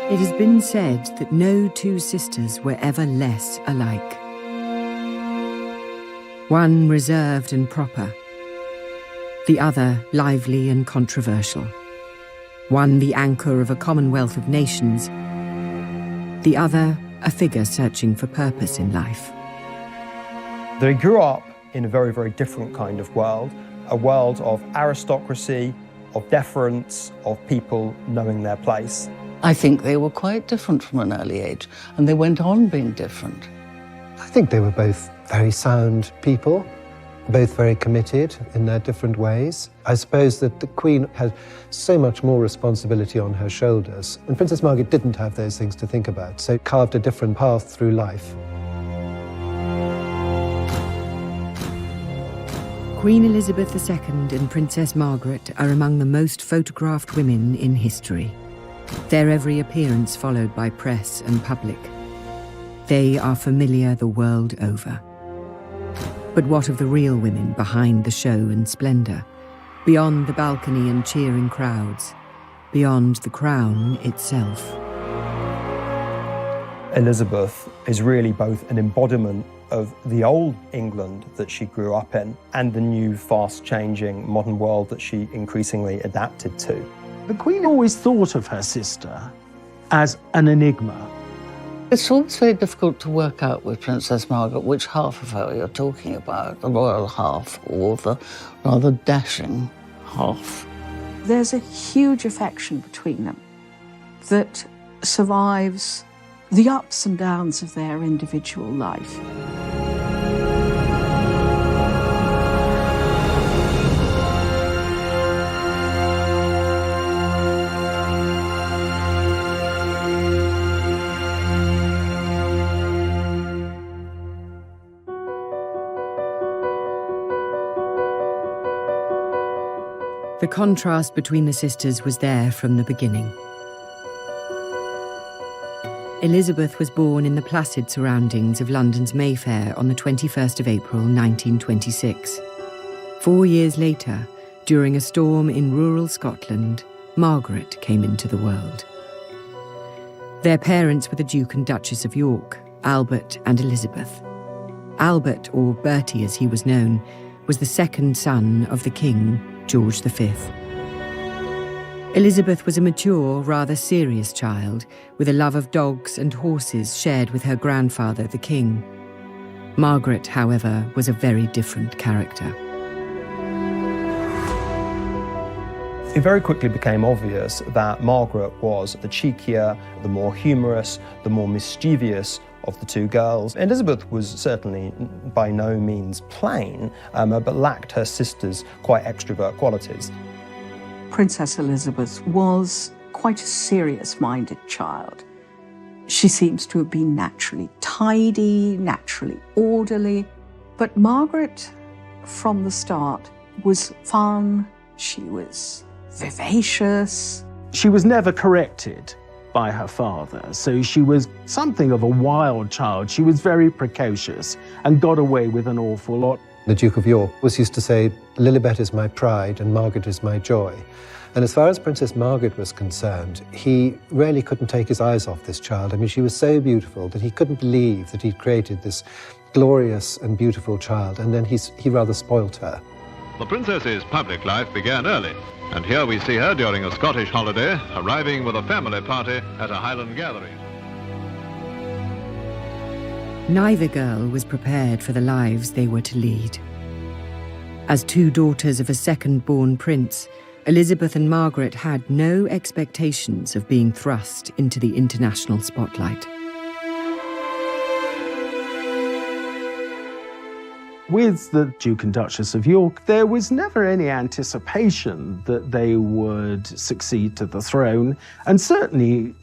It has been said that no two sisters were ever less alike. One reserved and proper, the other lively and controversial. One the anchor of a commonwealth of nations, the other a figure searching for purpose in life. They grew up in a very, very different kind of world, a world of aristocracy, of deference, of people knowing their place. I think they were quite different from an early age, and they went on being different. I think they were both very sound people, both very committed in their different ways. I suppose that the Queen had so much more responsibility on her shoulders, and Princess Margaret didn't have those things to think about, so carved a different path through life. Queen Elizabeth II and Princess Margaret are among the most photographed women in history. Their every appearance followed by press and public. They are familiar the world over. But what of the real women behind the show and splendour? Beyond the balcony and cheering crowds, beyond the crown itself. Elizabeth is really both an embodiment of the old England that she grew up in and the new, fast-changing modern world that she increasingly adapted to. The Queen always thought of her sister as an enigma. It's always very difficult to work out with Princess Margaret which half of her you're talking about, the royal half or the rather dashing half. There's a huge affection between them that survives the ups and downs of their individual life. The contrast between the sisters was there from the beginning. Elizabeth was born in the placid surroundings of London's Mayfair on the 21st of April 1926. 4 years later, during a storm in rural Scotland, Margaret came into the world. Their parents were the Duke and Duchess of York, Albert and Elizabeth. Albert, or Bertie as he was known, was the second son of the King, George V. Elizabeth was a mature, rather serious child, with a love of dogs and horses shared with her grandfather, the King. Margaret, however, was a very different character. It very quickly became obvious that Margaret was the cheekier, the more humorous, the more mischievous of the two girls. Elizabeth was certainly by no means plain, but lacked her sister's quite extrovert qualities. Princess Elizabeth was quite a serious-minded child. She seems to have been naturally tidy, naturally orderly, but Margaret, from the start, was fun, she was vivacious. She was never corrected by her father, so she was something of a wild child. She was very precocious and got away with an awful lot. The Duke of York used to say, "Lilibet is my pride and Margaret is my joy." And as far as Princess Margaret was concerned, he really couldn't take his eyes off this child. I mean, she was so beautiful that he couldn't believe that he'd created this glorious and beautiful child, and then he rather spoilt her. The princess's public life began early, and here we see her during a Scottish holiday, arriving with a family party at a Highland gathering. Neither girl was prepared for the lives they were to lead. As two daughters of a second-born prince, Elizabeth and Margaret had no expectations of being thrust into the international spotlight. With the Duke and Duchess of York, there was never any anticipation that they would succeed to the throne, and certainly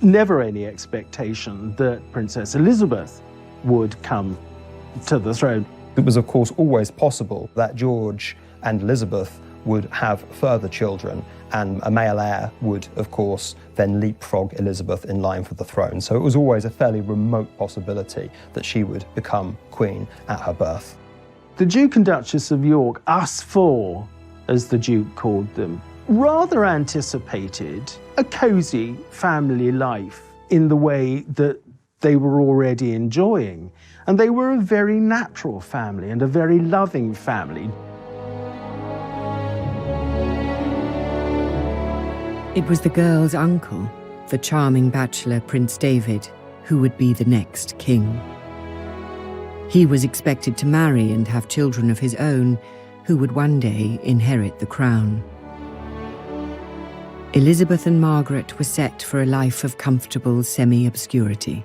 never any expectation that Princess Elizabeth would come to the throne. It was, of course, always possible that George and Elizabeth would have further children, and a male heir would, of course, then leapfrog Elizabeth in line for the throne. So it was always a fairly remote possibility that she would become queen at her birth. The Duke and Duchess of York, us four, as the Duke called them, rather anticipated a cosy family life in the way that they were already enjoying. And they were a very natural family and a very loving family. It was the girl's uncle, the charming bachelor Prince David, who would be the next king. He was expected to marry and have children of his own, who would one day inherit the crown. Elizabeth and Margaret were set for a life of comfortable semi-obscurity.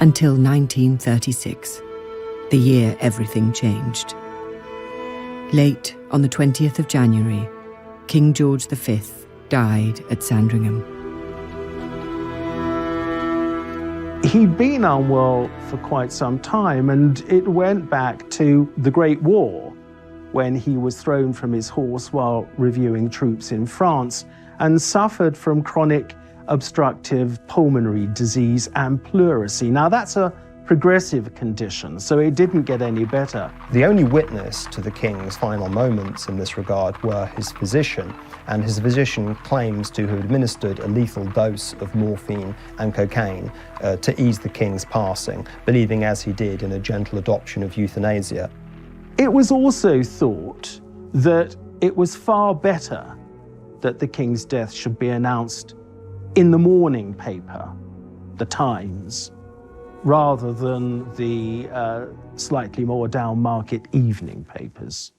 Until 1936, the year everything changed. Late on the 20th of January, King George V died at Sandringham. He'd been unwell for quite some time, and it went back to the Great War, when he was thrown from his horse while reviewing troops in France and suffered from chronic obstructive pulmonary disease and pleurisy. Now, that's a progressive condition, so it didn't get any better. The only witness to the king's final moments in this regard were his physician, and his physician claims to have administered a lethal dose of morphine and cocaine to ease the king's passing, believing as he did in a gentle adoption of euthanasia. It was also thought that it was far better that the king's death should be announced in the morning paper, the Times, rather than the slightly more down-market evening papers.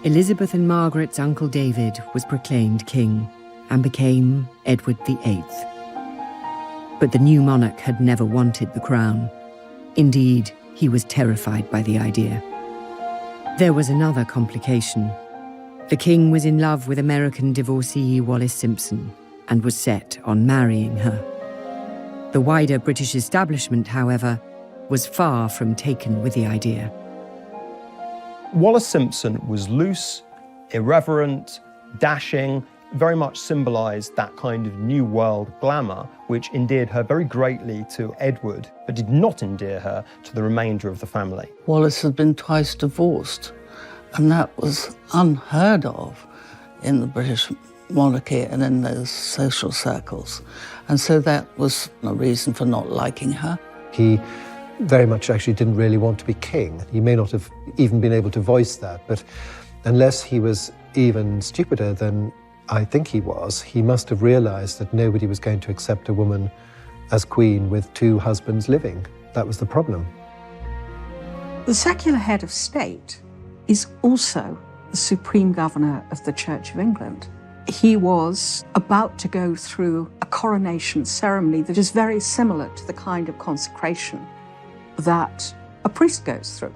Elizabeth and Margaret's uncle David was proclaimed king and became Edward VIII. But the new monarch had never wanted the crown. Indeed, he was terrified by the idea. There was another complication. The king was in love with American divorcee Wallis Simpson and was set on marrying her. The wider British establishment, however, was far from taken with the idea. Wallis Simpson was loose, irreverent, dashing, very much symbolised that kind of New World glamour, which endeared her very greatly to Edward, but did not endear her to the remainder of the family. Wallis had been twice divorced, and that was unheard of in the British monarchy and in those social circles. And so that was a reason for not liking her. He very much actually didn't really want to be king. He may not have even been able to voice that, but unless he was even stupider than I think he was, he must have realised that nobody was going to accept a woman as queen with two husbands living. That was the problem. The secular head of state is also the supreme governor of the Church of England. He was about to go through a coronation ceremony that is very similar to the kind of consecration that a priest goes through.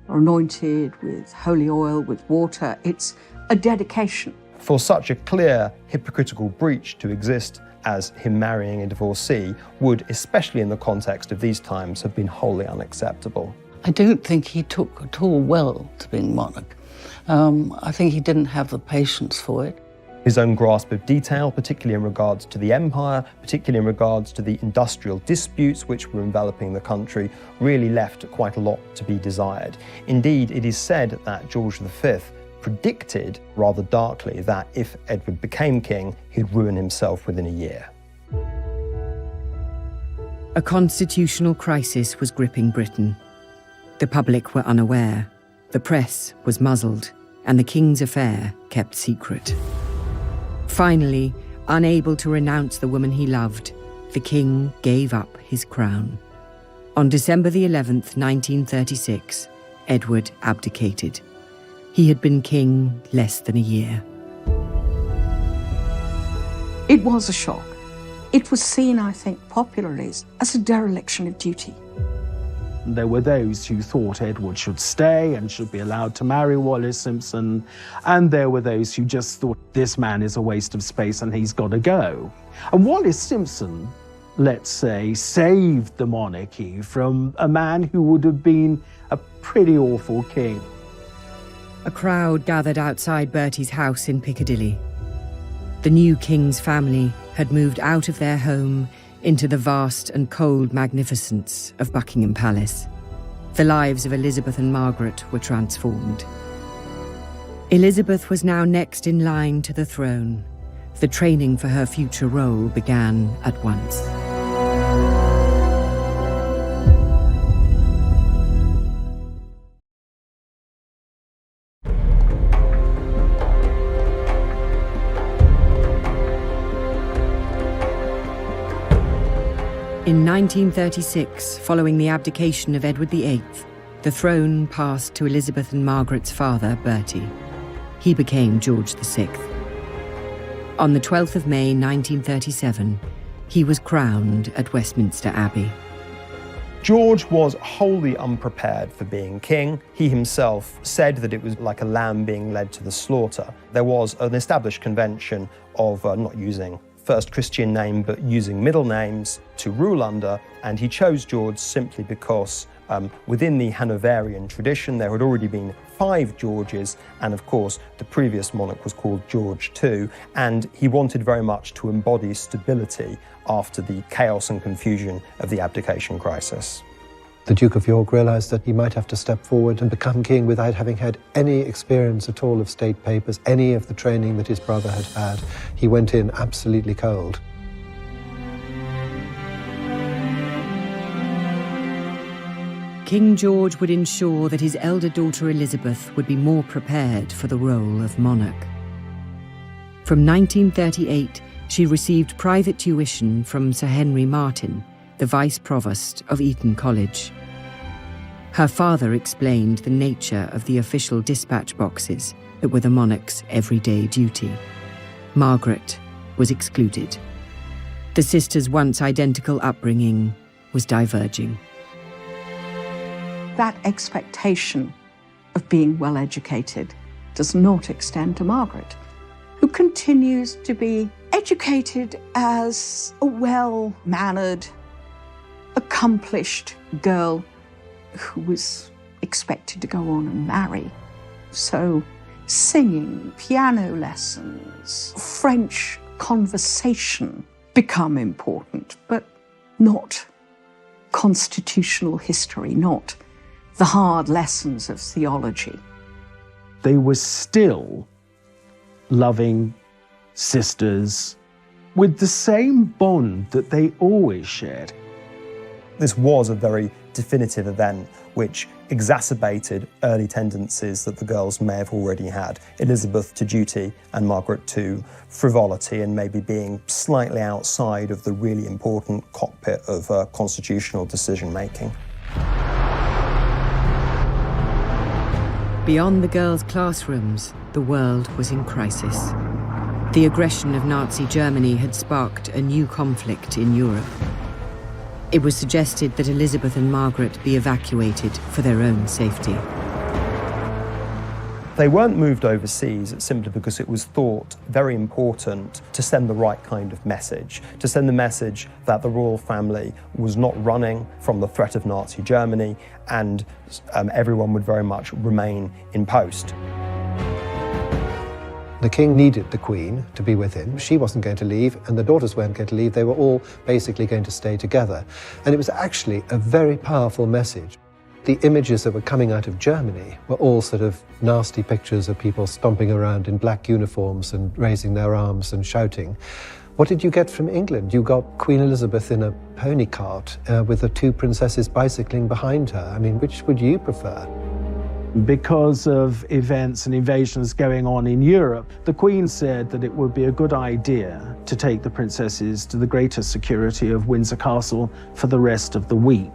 Anointed with holy oil, with water, it's a dedication. For such a clear hypocritical breach to exist as him marrying a divorcee would, especially in the context of these times, have been wholly unacceptable. I don't think he took at all well to being monarch. I think he didn't have the patience for it. His own grasp of detail, particularly in regards to the empire, particularly in regards to the industrial disputes which were enveloping the country, really left quite a lot to be desired. Indeed, it is said that George V predicted, rather darkly, that if Edward became king, he'd ruin himself within a year. A constitutional crisis was gripping Britain. The public were unaware, the press was muzzled, and the king's affair kept secret. Finally, unable to renounce the woman he loved, the king gave up his crown. On December the 11th, 1936, Edward abdicated. He had been king less than a year. It was a shock. It was seen, I think, popularly as a dereliction of duty. There were those who thought Edward should stay and should be allowed to marry Wallis Simpson, and there were those who just thought this man is a waste of space and he's got to go. And Wallis Simpson, let's say, saved the monarchy from a man who would have been a pretty awful king. A crowd gathered outside Bertie's house in Piccadilly. The new king's family had moved out of their home into the vast and cold magnificence of Buckingham Palace. The lives of Elizabeth and Margaret were transformed. Elizabeth was now next in line to the throne. The training for her future role began at once. In 1936, following the abdication of Edward VIII, the throne passed to Elizabeth and Margaret's father, Bertie. He became George VI. On the 12th of May 1937, he was crowned at Westminster Abbey. George was wholly unprepared for being king. He himself said that it was like a lamb being led to the slaughter. There was an established convention of not using first Christian name, but using middle names to rule under, and he chose George simply because within the Hanoverian tradition there had already been 5 Georges, and of course the previous monarch was called George II, and he wanted very much to embody stability after the chaos and confusion of the abdication crisis. The Duke of York realised that he might have to step forward and become king without having had any experience at all of state papers, any of the training that his brother had had. He went in absolutely cold. King George would ensure that his elder daughter Elizabeth would be more prepared for the role of monarch. From 1938, she received private tuition from Sir Henry Martin, the Vice Provost of Eton College. Her father explained the nature of the official dispatch boxes that were the monarch's everyday duty. Margaret was excluded. The sisters' once identical upbringing was diverging. That expectation of being well educated does not extend to Margaret, who continues to be educated as a well-mannered, accomplished girl who was expected to go on and marry. So singing, piano lessons, French conversation become important, but not constitutional history, not the hard lessons of theology. They were still loving sisters with the same bond that they always shared. This was a very definitive event which exacerbated early tendencies that the girls may have already had. Elizabeth to duty and Margaret to frivolity and maybe being slightly outside of the really important cockpit of constitutional decision-making. Beyond the girls' classrooms, the world was in crisis. The aggression of Nazi Germany had sparked a new conflict in Europe. It was suggested that Elizabeth and Margaret be evacuated for their own safety. They weren't moved overseas simply because it was thought very important to send the right kind of message, to send the message that the royal family was not running from the threat of Nazi Germany and everyone would very much remain in post. The king needed the Queen to be with him. She wasn't going to leave, and the daughters weren't going to leave. They were all basically going to stay together. And it was actually a very powerful message. The images that were coming out of Germany were all sort of nasty pictures of people stomping around in black uniforms and raising their arms and shouting. What did you get from England? You got Queen Elizabeth in a pony cart with the 2 princesses bicycling behind her. I mean, which would you prefer? Because of events and invasions going on in Europe, the Queen said that it would be a good idea to take the princesses to the greater security of Windsor Castle for the rest of the week.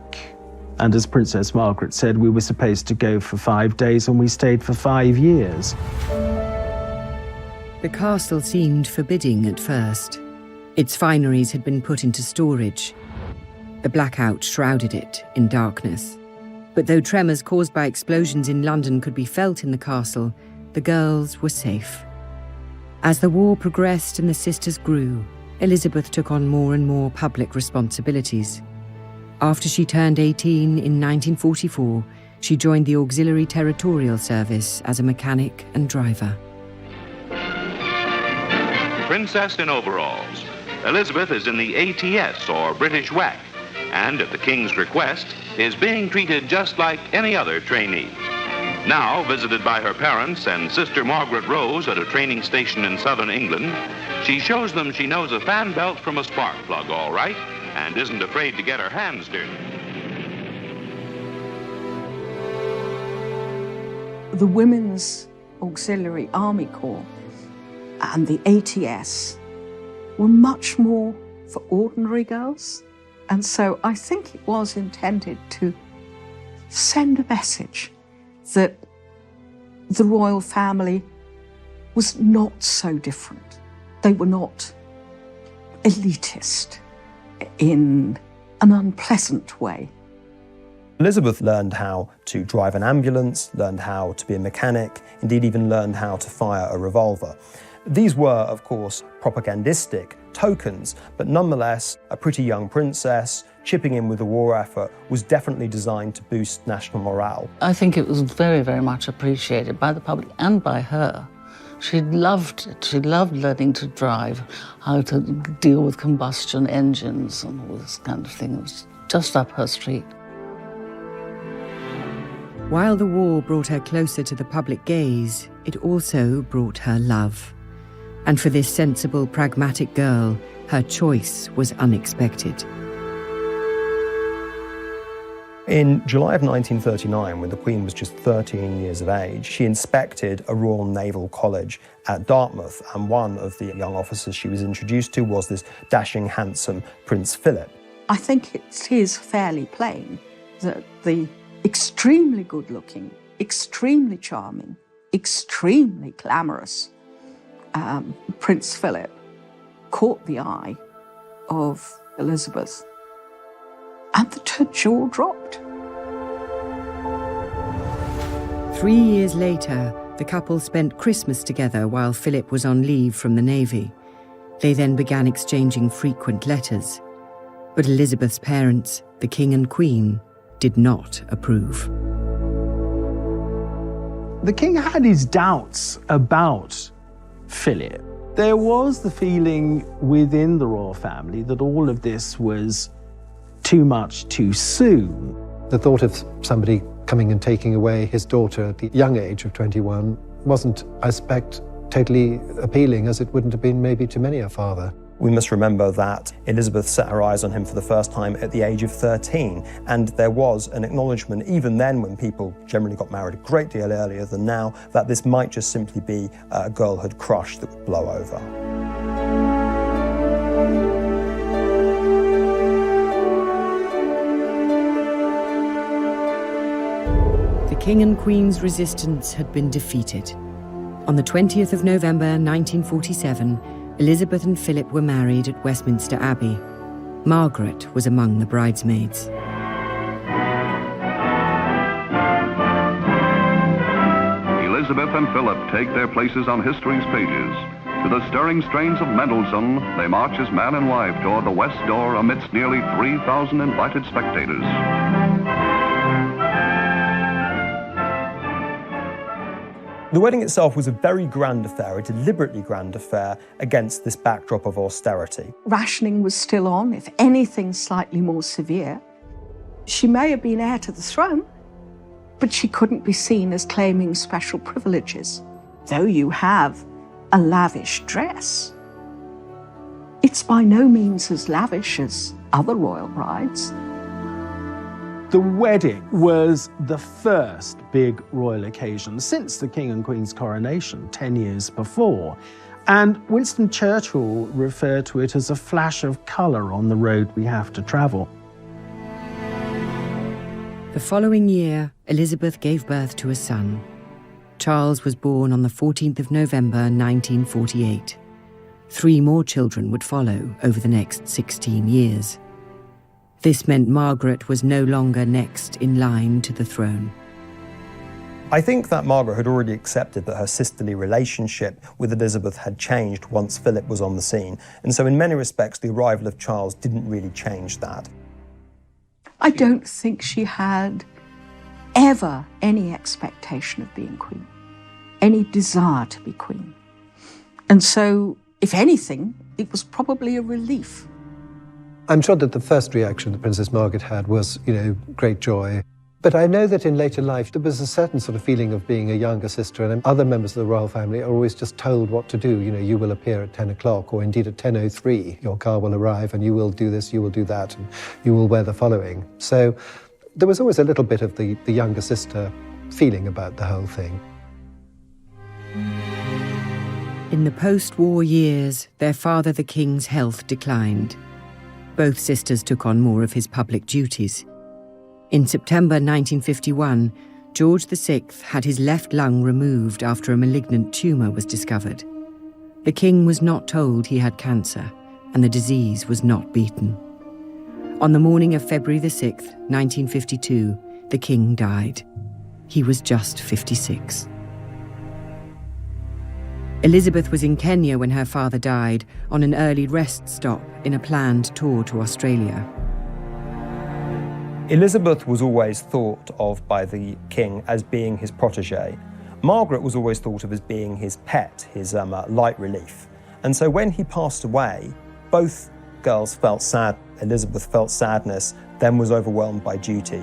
And as Princess Margaret said, we were supposed to go for 5 days and we stayed for 5 years. The castle seemed forbidding at first. Its fineries had been put into storage. The blackout shrouded it in darkness. But though tremors caused by explosions in London could be felt in the castle, the girls were safe. As the war progressed and the sisters grew, Elizabeth took on more and more public responsibilities. After she turned 18 in 1944, she joined the Auxiliary Territorial Service as a mechanic and driver. Princess in overalls. Elizabeth is in the ATS, or British WAC, and at the King's request, is being treated just like any other trainee. Now, visited by her parents and sister Margaret Rose at a training station in southern England, she shows them she knows a fan belt from a spark plug all right and isn't afraid to get her hands dirty. The Women's Auxiliary Army Corps and the ATS were much more for ordinary girls. And so I think it was intended to send a message that the royal family was not so different. They were not elitist in an unpleasant way. Elizabeth learned how to drive an ambulance, learned how to be a mechanic, indeed even learned how to fire a revolver. These were, of course, propagandistic tokens, but nonetheless, a pretty young princess chipping in with the war effort was definitely designed to boost national morale. I think it was very, very much appreciated by the public and by her. She loved it. She loved learning to drive, how to deal with combustion engines and all this kind of thing. It was just up her street. While the war brought her closer to the public gaze, it also brought her love. And for this sensible, pragmatic girl, her choice was unexpected. In July of 1939, when the Queen was just 13 years of age, she inspected a Royal Naval College at Dartmouth, and one of the young officers she was introduced to was this dashing, handsome Prince Philip. I think it is fairly plain that the extremely good-looking, extremely charming, extremely glamorous Prince Philip caught the eye of Elizabeth, and that her jaw dropped. 3 years later, the couple spent Christmas together while Philip was on leave from the Navy. They then began exchanging frequent letters. But Elizabeth's parents, the King and Queen, did not approve. The king had his doubts about Philip. There was the feeling within the royal family that all of this was too much too soon. The thought of somebody coming and taking away his daughter at the young age of 21 wasn't, I suspect, totally appealing, as it wouldn't have been maybe to many a father. We must remember that Elizabeth set her eyes on him for the first time at the age of 13, and there was an acknowledgement, even then when people generally got married a great deal earlier than now, that this might just simply be a girlhood crush that would blow over. The King and Queen's resistance had been defeated. On the 20th of November 1947, Elizabeth and Philip were married at Westminster Abbey. Margaret was among the bridesmaids. Elizabeth and Philip take their places on history's pages. To the stirring strains of Mendelssohn, they march as man and wife toward the west door amidst nearly 3,000 invited spectators. The wedding itself was a very grand affair, a deliberately grand affair against this backdrop of austerity. Rationing was still on, if anything slightly more severe. She may have been heir to the throne, but she couldn't be seen as claiming special privileges. Though you have a lavish dress, it's by no means as lavish as other royal brides. The wedding was the first big royal occasion since the King and Queen's coronation 10 years before. And Winston Churchill referred to it as a flash of colour on the road we have to travel. The following year, Elizabeth gave birth to a son. Charles was born on the 14th of November 1948. 3 more children would follow over the next 16 years. This meant Margaret was no longer next in line to the throne. I think that Margaret had already accepted that her sisterly relationship with Elizabeth had changed once Philip was on the scene, and so in many respects the arrival of Charles didn't really change that. I don't think she had ever any expectation of being queen, any desire to be queen. And so, if anything, it was probably a relief I'm sure that the first reaction that Princess Margaret had was, great joy. But I know that in later life, there was a certain sort of feeling of being a younger sister, and other members of the royal family are always just told what to do. You will appear at 10 o'clock, or indeed at 10:03, your car will arrive, and you will do this, you will do that, and you will wear the following. So there was always a little bit of the younger sister feeling about the whole thing. In the post-war years, their father the king's health declined. Both sisters took on more of his public duties. In September 1951, George VI had his left lung removed after a malignant tumour was discovered. The king was not told he had cancer, and the disease was not beaten. On the morning of February the 6th, 1952, the king died. He was just 56. Elizabeth was in Kenya when her father died, on an early rest stop in a planned tour to Australia. Elizabeth was always thought of by the king as being his protégée. Margaret was always thought of as being his pet, his light relief. And so when he passed away, both girls felt sad. Elizabeth felt sadness, then was overwhelmed by duty.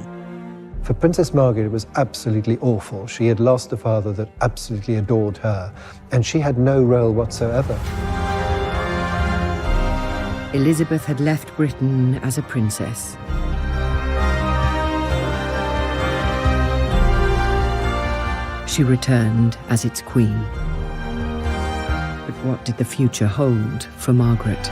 For Princess Margaret, it was absolutely awful. She had lost a father that absolutely adored her, and she had no role whatsoever. Elizabeth had left Britain as a princess. She returned as its queen. But what did the future hold for Margaret?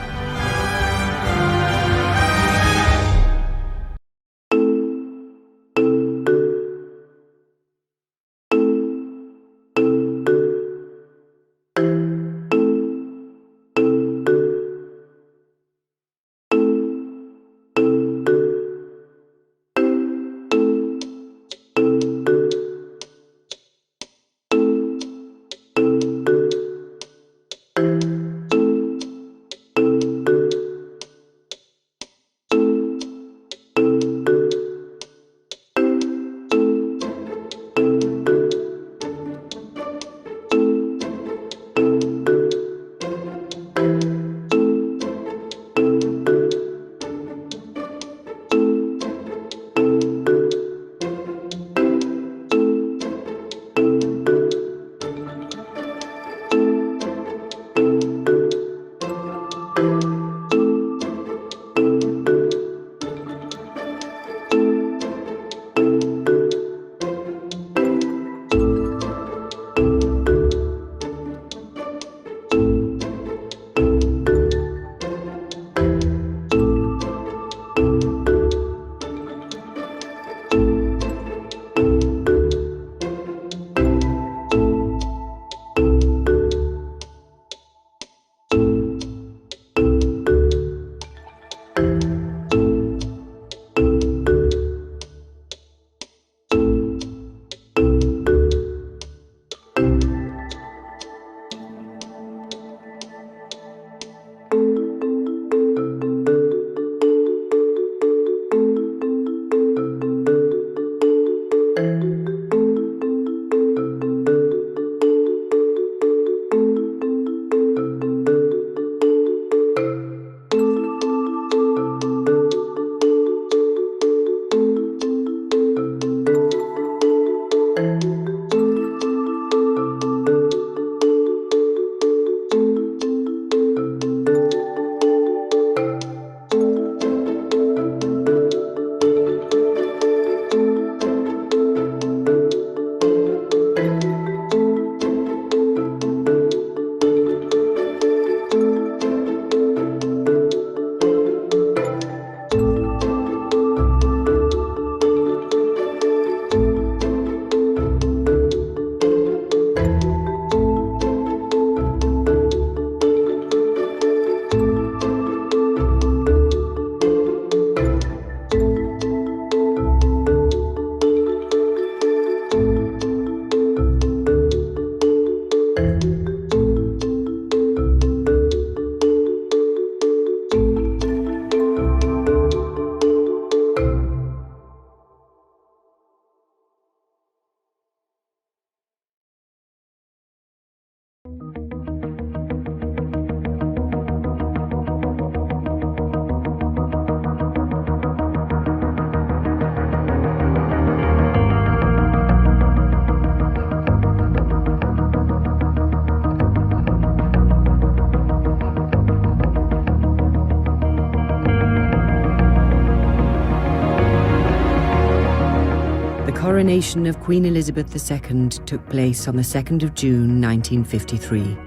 The coronation of Queen Elizabeth II took place on the 2nd of June 1953.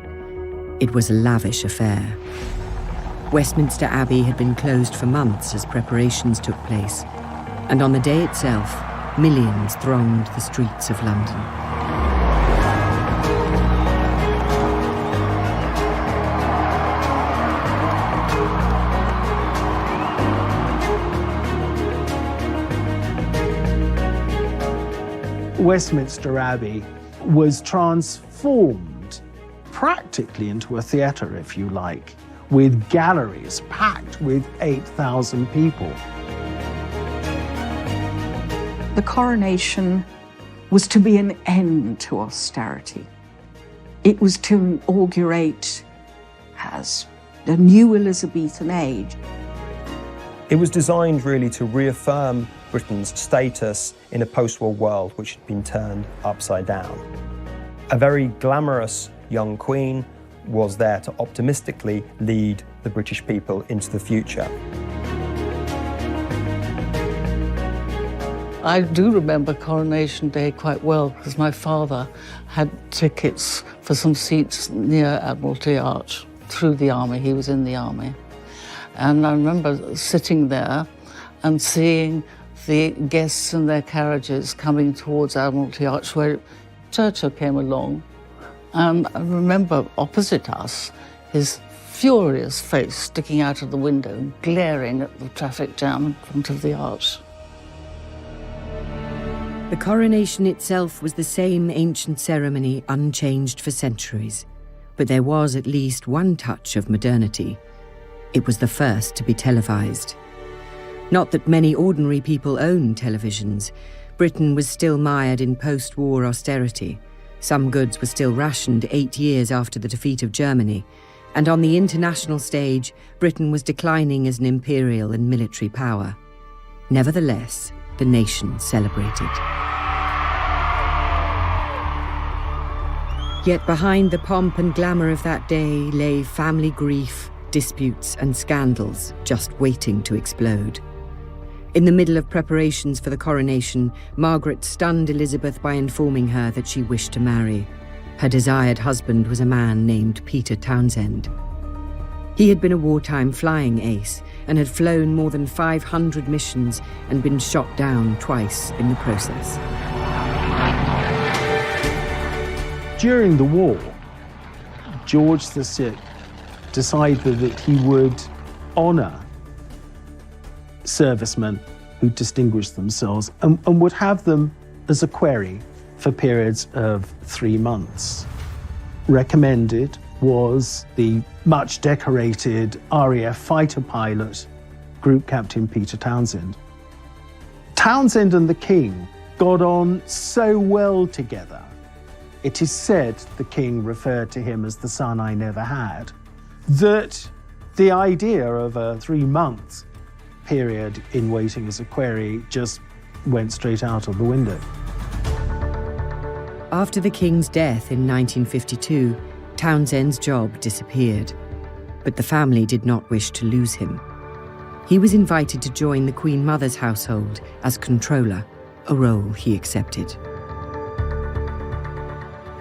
It was a lavish affair. Westminster Abbey had been closed for months as preparations took place, and on the day itself, millions thronged the streets of London. Westminster Abbey was transformed practically into a theatre, if you like, with galleries packed with 8,000 people. The coronation was to be an end to austerity. It was to inaugurate as the new Elizabethan age. It was designed really to reaffirm Britain's status in a post-war world which had been turned upside down. A very glamorous young queen was there to optimistically lead the British people into the future. I do remember Coronation Day quite well because my father had tickets for some seats near Admiralty Arch through the army. He was in the army. And I remember sitting there and seeing the guests in their carriages coming towards Admiralty Arch, where Churchill came along. And I remember opposite us, his furious face sticking out of the window, glaring at the traffic jam in front of the arch. The coronation itself was the same ancient ceremony, unchanged for centuries. But there was at least one touch of modernity. It was the first to be televised. Not that many ordinary people owned televisions. Britain was still mired in post-war austerity. Some goods were still rationed 8 years after the defeat of Germany. And on the international stage, Britain was declining as an imperial and military power. Nevertheless, the nation celebrated. Yet behind the pomp and glamour of that day lay family grief, disputes and scandals just waiting to explode. In the middle of preparations for the coronation, Margaret stunned Elizabeth by informing her that she wished to marry. Her desired husband was a man named Peter Townsend. He had been a wartime flying ace and had flown more than 500 missions and been shot down twice in the process. During the war, George VI decided that he would honour servicemen who distinguished themselves and would have them as a query for periods of 3 months. Recommended was the much decorated RAF fighter pilot, Group Captain Peter Townsend. Townsend and the King got on so well together. It is said the King referred to him as the son I never had, that the idea of a 3-month period in waiting as a query just went straight out of the window. After the King's death in 1952, Townsend's job disappeared, but the family did not wish to lose him. He was invited to join the Queen Mother's household as controller, a role he accepted.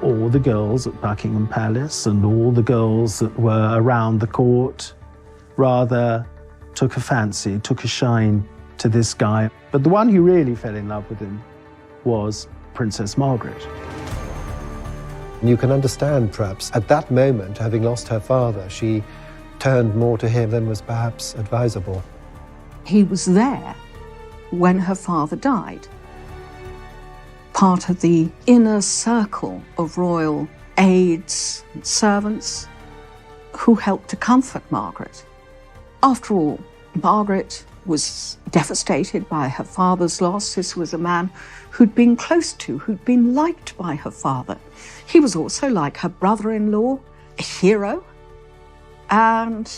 All the girls at Buckingham Palace and all the girls that were around the court rather took a fancy, took a shine to this guy. But the one who really fell in love with him was Princess Margaret. You can understand, perhaps, at that moment, having lost her father, she turned more to him than was perhaps advisable. He was there when her father died. Part of the inner circle of royal aides and servants who helped to comfort Margaret. After all, Margaret was devastated by her father's loss. This was a man who'd been close to, who'd been liked by her father. He was also, like her brother-in-law, a hero, and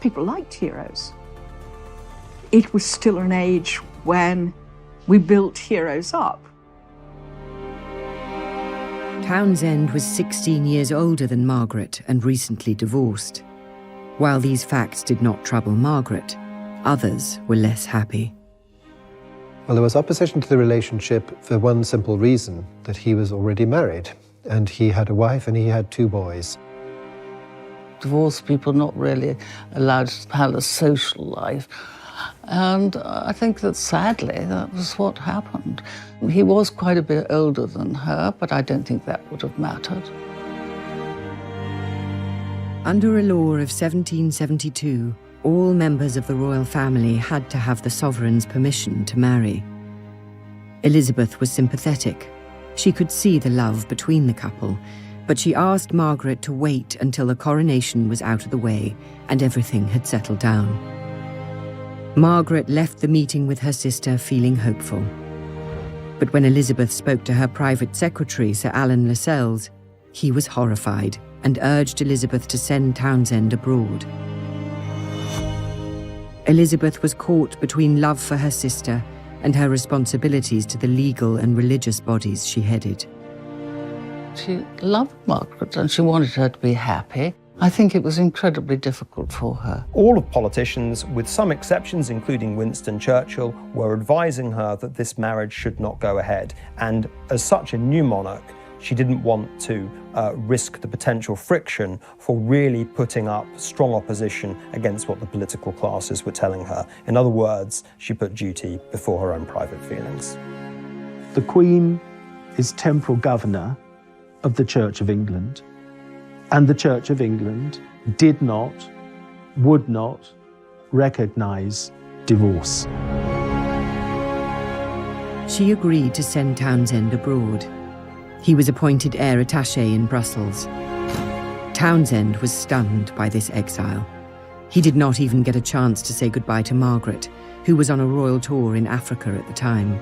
people liked heroes. It was still an age when we built heroes up. Townsend was 16 years older than Margaret and recently divorced. While these facts did not trouble Margaret, others were less happy. Well, there was opposition to the relationship for one simple reason, that he was already married, and he had a wife and he had 2 boys. Divorced people not really allowed to have a social life. And I think that sadly, that was what happened. He was quite a bit older than her, but I don't think that would have mattered. Under a law of 1772, all members of the royal family had to have the sovereign's permission to marry. Elizabeth was sympathetic. She could see the love between the couple, but she asked Margaret to wait until the coronation was out of the way and everything had settled down. Margaret left the meeting with her sister feeling hopeful. But when Elizabeth spoke to her private secretary, Sir Alan Lascelles, he was horrified and urged Elizabeth to send Townsend abroad. Elizabeth was caught between love for her sister and her responsibilities to the legal and religious bodies she headed. She loved Margaret and she wanted her to be happy. I think it was incredibly difficult for her. All of politicians, with some exceptions including Winston Churchill, were advising her that this marriage should not go ahead. And as such a new monarch, she didn't want to risk the potential friction for really putting up strong opposition against what the political classes were telling her. In other words, she put duty before her own private feelings. The Queen is temporal governor of the Church of England, and the Church of England did not, would not recognise divorce. She agreed to send Townsend abroad. He was appointed heir attaché in Brussels. Townsend was stunned by this exile. He did not even get a chance to say goodbye to Margaret, who was on a royal tour in Africa at the time.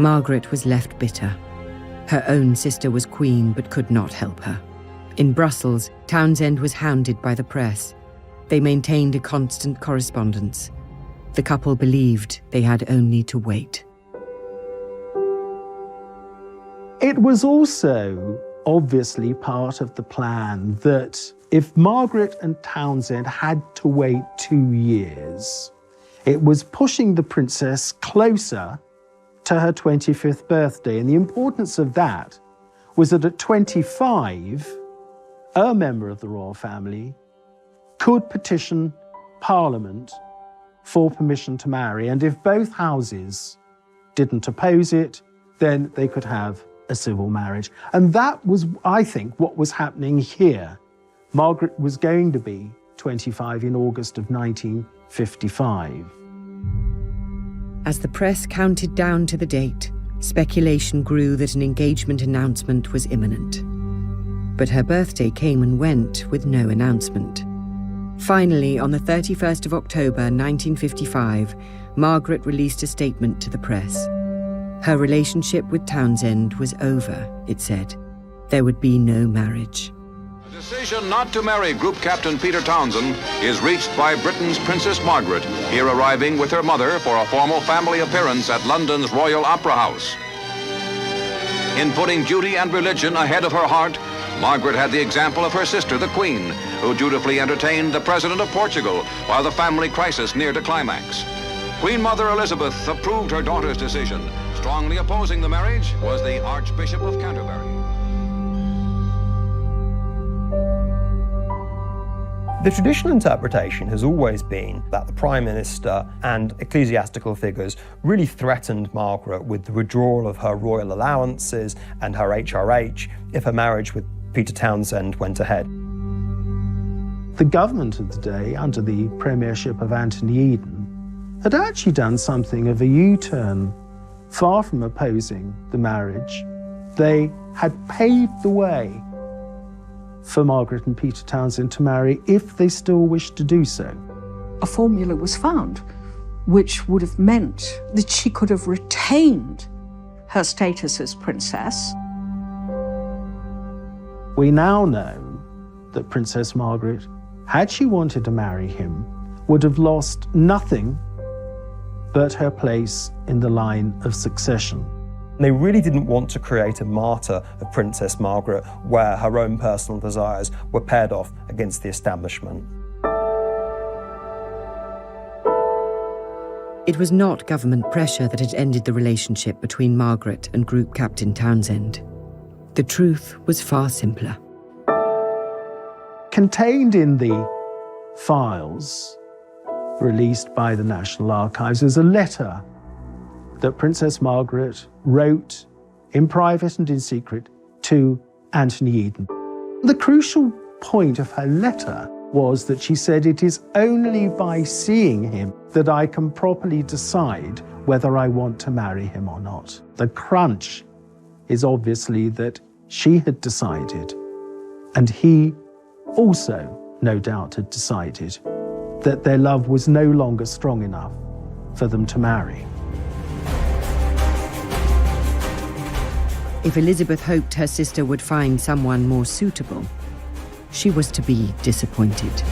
Margaret was left bitter. Her own sister was queen but could not help her. In Brussels, Townsend was hounded by the press. They maintained a constant correspondence. The couple believed they had only to wait. It was also obviously part of the plan that if Margaret and Townsend had to wait 2 years, it was pushing the princess closer to her 25th birthday. And the importance of that was that at 25, a member of the royal family could petition Parliament for permission to marry. And if both houses didn't oppose it, then they could have a civil marriage. And that was, I think, what was happening here. Margaret was going to be 25 in August of 1955. As the press counted down to the date, speculation grew that an engagement announcement was imminent. But her birthday came and went with no announcement. Finally, on the 31st of October 1955, Margaret released a statement to the press. Her relationship with Townsend was over, it said. There would be no marriage. The decision not to marry Group Captain Peter Townsend is reached by Britain's Princess Margaret, here arriving with her mother for a formal family appearance at London's Royal Opera House. In putting duty and religion ahead of her heart, Margaret had the example of her sister, the Queen, who dutifully entertained the President of Portugal while the family crisis neared a climax. Queen Mother Elizabeth approved her daughter's decision. Strongly opposing the marriage was the Archbishop of Canterbury. The traditional interpretation has always been that the Prime Minister and ecclesiastical figures really threatened Margaret with the withdrawal of her royal allowances and her HRH if her marriage with Peter Townsend went ahead. The government of the day, under the premiership of Anthony Eden, had actually done something of a U-turn. Far from opposing the marriage, they had paved the way for Margaret and Peter Townsend to marry if they still wished to do so. A formula was found which would have meant that she could have retained her status as princess. We now know that Princess Margaret, had she wanted to marry him, would have lost nothing but her place in the line of succession. They really didn't want to create a martyr of Princess Margaret where her own personal desires were paired off against the establishment. It was not government pressure that had ended the relationship between Margaret and Group Captain Townsend. The truth was far simpler. Contained in the files released by the National Archives is a letter that Princess Margaret wrote in private and in secret to Anthony Eden. The crucial point of her letter was that she said, "It is only by seeing him that I can properly decide whether I want to marry him or not." The crunch is obviously that she had decided, and he also, no doubt, had decided that their love was no longer strong enough for them to marry. If Elizabeth hoped her sister would find someone more suitable, she was to be disappointed.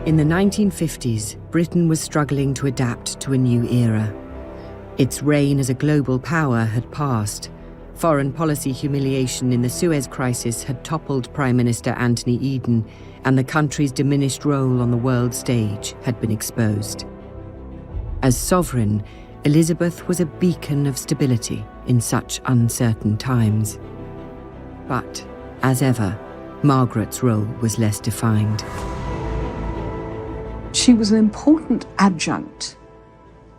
In the 1950s, Britain was struggling to adapt to a new era. Its reign as a global power had passed. Foreign policy humiliation in the Suez Crisis had toppled Prime Minister Anthony Eden, and the country's diminished role on the world stage had been exposed. As sovereign, Elizabeth was a beacon of stability in such uncertain times. But, as ever, Margaret's role was less defined. She was an important adjunct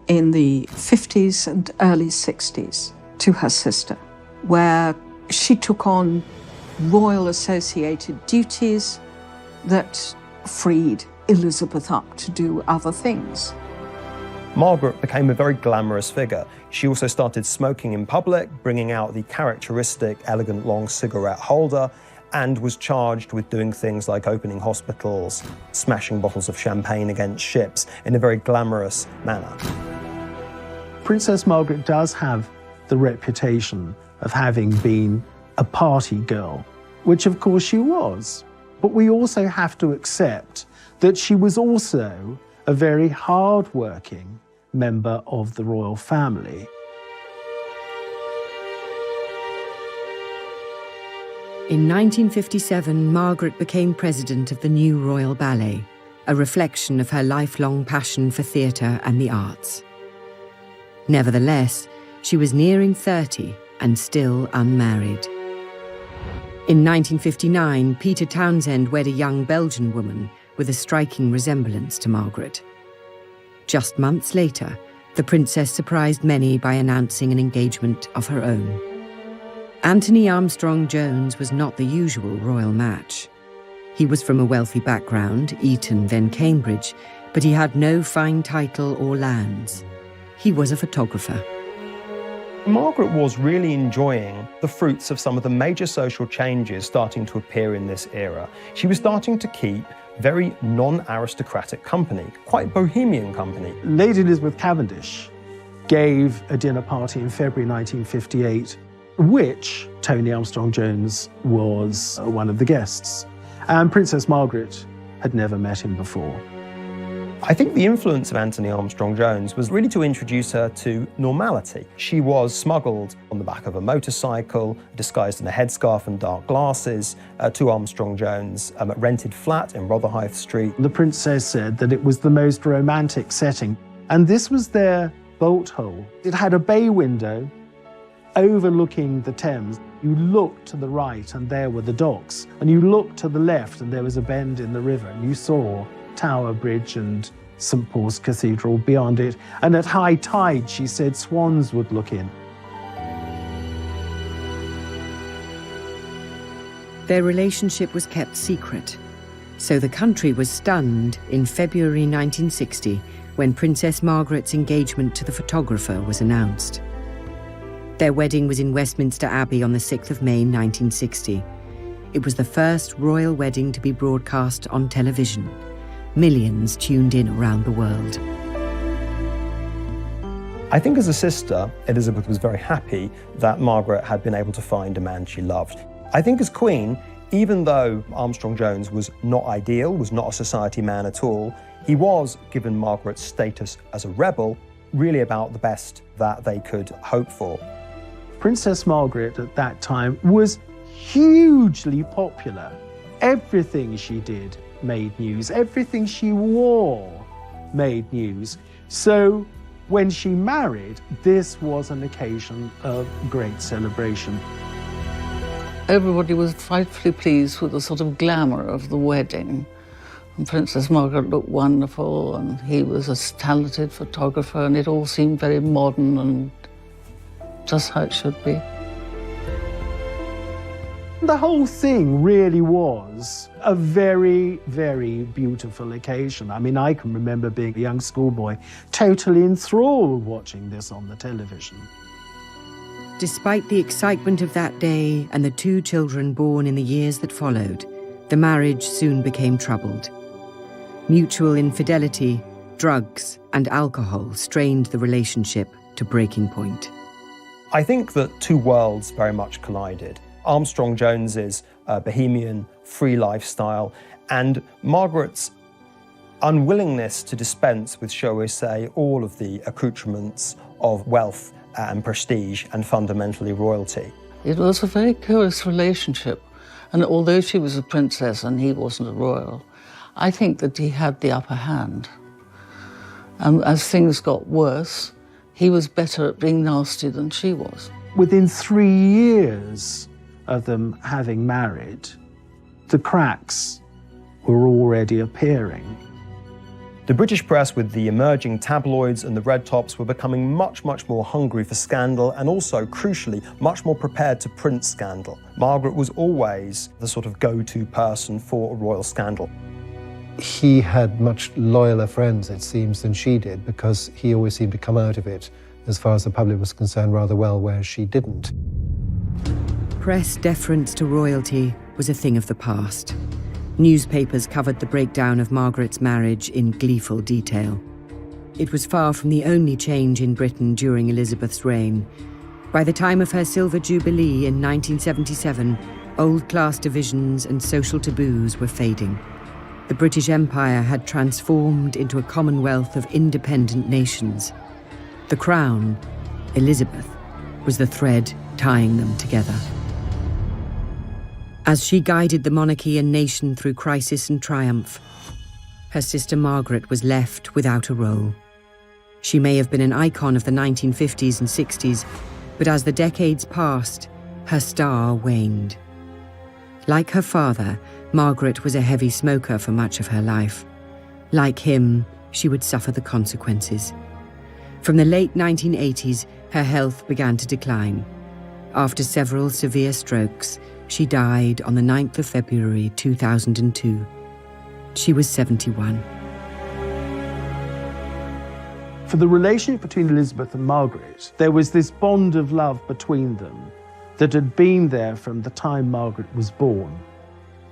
in the 50s and early 60s to her sister, where she took on royal associated duties that freed Elizabeth up to do other things. Margaret became a very glamorous figure. She also started smoking in public, bringing out the characteristic elegant long cigarette holder, and was charged with doing things like opening hospitals, smashing bottles of champagne against ships in a very glamorous manner. Princess Margaret does have the reputation of having been a party girl, which of course she was. But we also have to accept that she was also a very hard-working member of the royal family. In 1957, Margaret became president of the new Royal Ballet, a reflection of her lifelong passion for theatre and the arts. Nevertheless, she was nearing 30 and still unmarried. In 1959, Peter Townsend wed a young Belgian woman with a striking resemblance to Margaret. Just months later, the princess surprised many by announcing an engagement of her own. Anthony Armstrong-Jones was not the usual royal match. He was from a wealthy background, Eton then Cambridge, but he had no fine title or lands. He was a photographer. Margaret was really enjoying the fruits of some of the major social changes starting to appear in this era. She was starting to keep very non-aristocratic company, quite bohemian company. Lady Elizabeth Cavendish gave a dinner party in February 1958, which Tony Armstrong-Jones was one of the guests. And Princess Margaret had never met him before. I think the influence of Anthony Armstrong-Jones was really to introduce her to normality. She was smuggled on the back of a motorcycle, disguised in a headscarf and dark glasses, to Armstrong-Jones' rented flat in Rotherhithe Street. The princess said that it was the most romantic setting, and this was their bolt hole. It had a bay window overlooking the Thames. You looked to the right and there were the docks, and you looked to the left and there was a bend in the river, and you saw Tower Bridge and St Paul's Cathedral beyond it, and at high tide, she said, swans would look in. Their relationship was kept secret, so the country was stunned in February 1960 when Princess Margaret's engagement to the photographer was announced. Their wedding was in Westminster Abbey on the 6th of May 1960. It was the first royal wedding to be broadcast on television. Millions tuned in around the world. I think as a sister, Elizabeth was very happy that Margaret had been able to find a man she loved. I think as Queen, even though Armstrong-Jones was not ideal, was not a society man at all, he was, given Margaret's status as a rebel, really about the best that they could hope for. Princess Margaret at that time was hugely popular. Everything she did made news. Everything she wore made news. So when she married, this was an occasion of great celebration. Everybody was frightfully pleased with the sort of glamour of the wedding. And Princess Margaret looked wonderful, and he was a talented photographer, and it all seemed very modern and just how it should be. The whole thing really was a very, very beautiful occasion. I mean, I can remember being a young schoolboy, totally enthralled watching this on the television. Despite the excitement of that day and the two children born in the years that followed, the marriage soon became troubled. Mutual infidelity, drugs, and alcohol strained the relationship to breaking point. I think that two worlds very much collided. Armstrong-Jones's bohemian, free lifestyle, and Margaret's unwillingness to dispense with, shall we say, all of the accoutrements of wealth and prestige and fundamentally royalty. It was a very curious relationship, and although she was a princess and he wasn't a royal, I think that he had the upper hand. And as things got worse, He was better at being nasty than she was. Within 3 years of them having married, the cracks were already appearing. The British press, with the emerging tabloids and the red tops, were becoming much more hungry for scandal and also, crucially, much more prepared to print scandal. Margaret was always the sort of go-to person for a royal scandal. He had much loyaler friends, it seems, than she did, because he always seemed to come out of it, as far as the public was concerned, rather well, whereas she didn't. Press deference to royalty was a thing of the past. Newspapers covered the breakdown of Margaret's marriage in gleeful detail. It was far from the only change in Britain during Elizabeth's reign. By the time of her Silver Jubilee in 1977, old-class divisions and social taboos were fading. The British Empire had transformed into a commonwealth of independent nations. The crown, Elizabeth, was the thread tying them together. As she guided the monarchy and nation through crisis and triumph, her sister Margaret was left without a role. She may have been an icon of the 1950s and 60s, but as the decades passed, her star waned. Like her father, Margaret was a heavy smoker for much of her life. Like him, she would suffer the consequences. From the late 1980s, her health began to decline. After several severe strokes, she died on the 9th of February 2002. She was 71. For the relationship between Elizabeth and Margaret, there was this bond of love between them that had been there from the time Margaret was born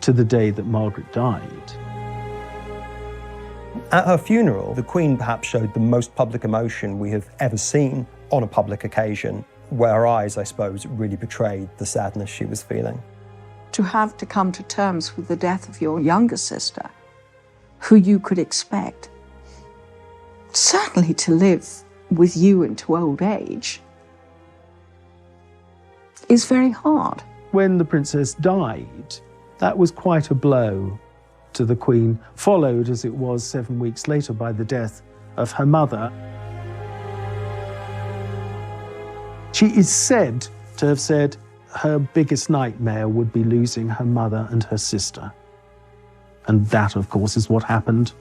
to the day that Margaret died. At her funeral, the Queen perhaps showed the most public emotion we have ever seen on a public occasion, where her eyes, I suppose, really betrayed the sadness she was feeling. To have to come to terms with the death of your younger sister, who you could expect, certainly to live with you into old age, is very hard. When the princess died, that was quite a blow to the Queen, followed, as it was 7 weeks later, by the death of her mother. She is said to have said her biggest nightmare would be losing her mother and her sister. And that, of course, is what happened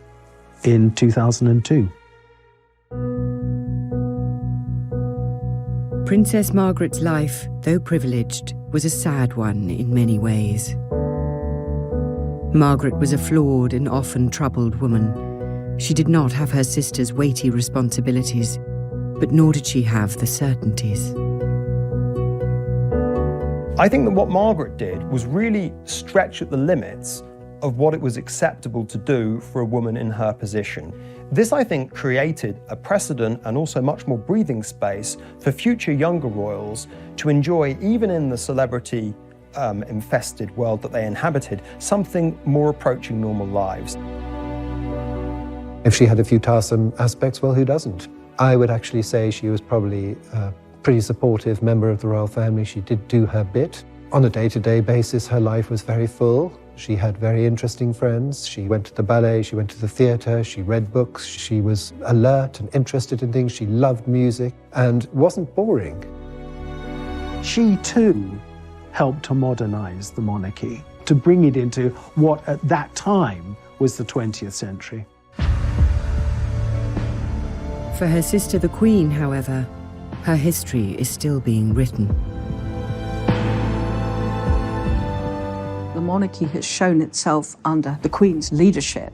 in 2002. Princess Margaret's life, though privileged, was a sad one in many ways. Margaret was a flawed and often troubled woman. She did not have her sister's weighty responsibilities, but nor did she have the certainties. I think that what Margaret did was really stretch at the limits of what it was acceptable to do for a woman in her position. This, I think, created a precedent and also much more breathing space for future younger royals to enjoy, even in the celebrity infested world that they inhabited, something more approaching normal lives. If she had a few tiresome aspects, well, who doesn't? I would actually say she was probably a pretty supportive member of the royal family. She did do her bit. On a day-to-day basis, her life was very full. She had very interesting friends. She went to the ballet, she went to the theatre, she read books, she was alert and interested in things. She loved music and wasn't boring. She too helped to modernise the monarchy, to bring it into what at that time was the 20th century. For her sister, the Queen, however, her history is still being written. The monarchy has shown itself under the Queen's leadership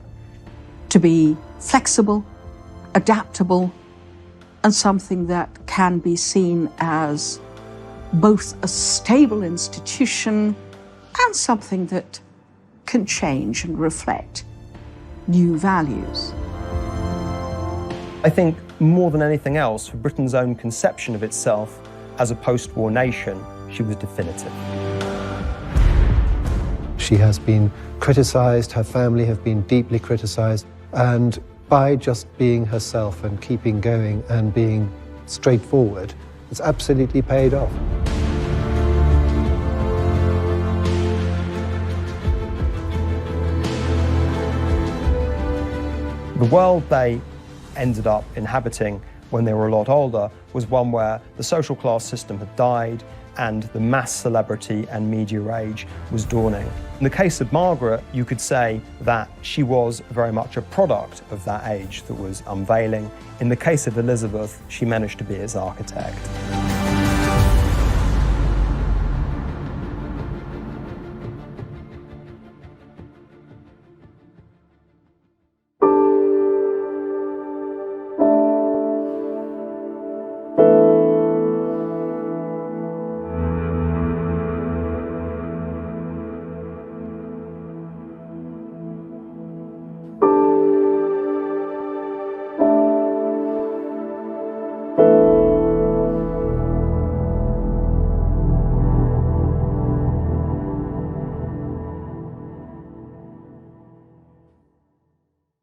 to be flexible, adaptable, and something that can be seen as both a stable institution and something that can change and reflect new values. I think more than anything else, for Britain's own conception of itself as a post-war nation, she was definitive. She has been criticised, her family have been deeply criticised, and by just being herself and keeping going and being straightforward, it's absolutely paid off. The world they ended up inhabiting when they were a lot older, was one where the social class system had died and the mass celebrity and media age was dawning. In the case of Margaret, you could say that she was very much a product of that age that was unveiling. In the case of Elizabeth, she managed to be its architect.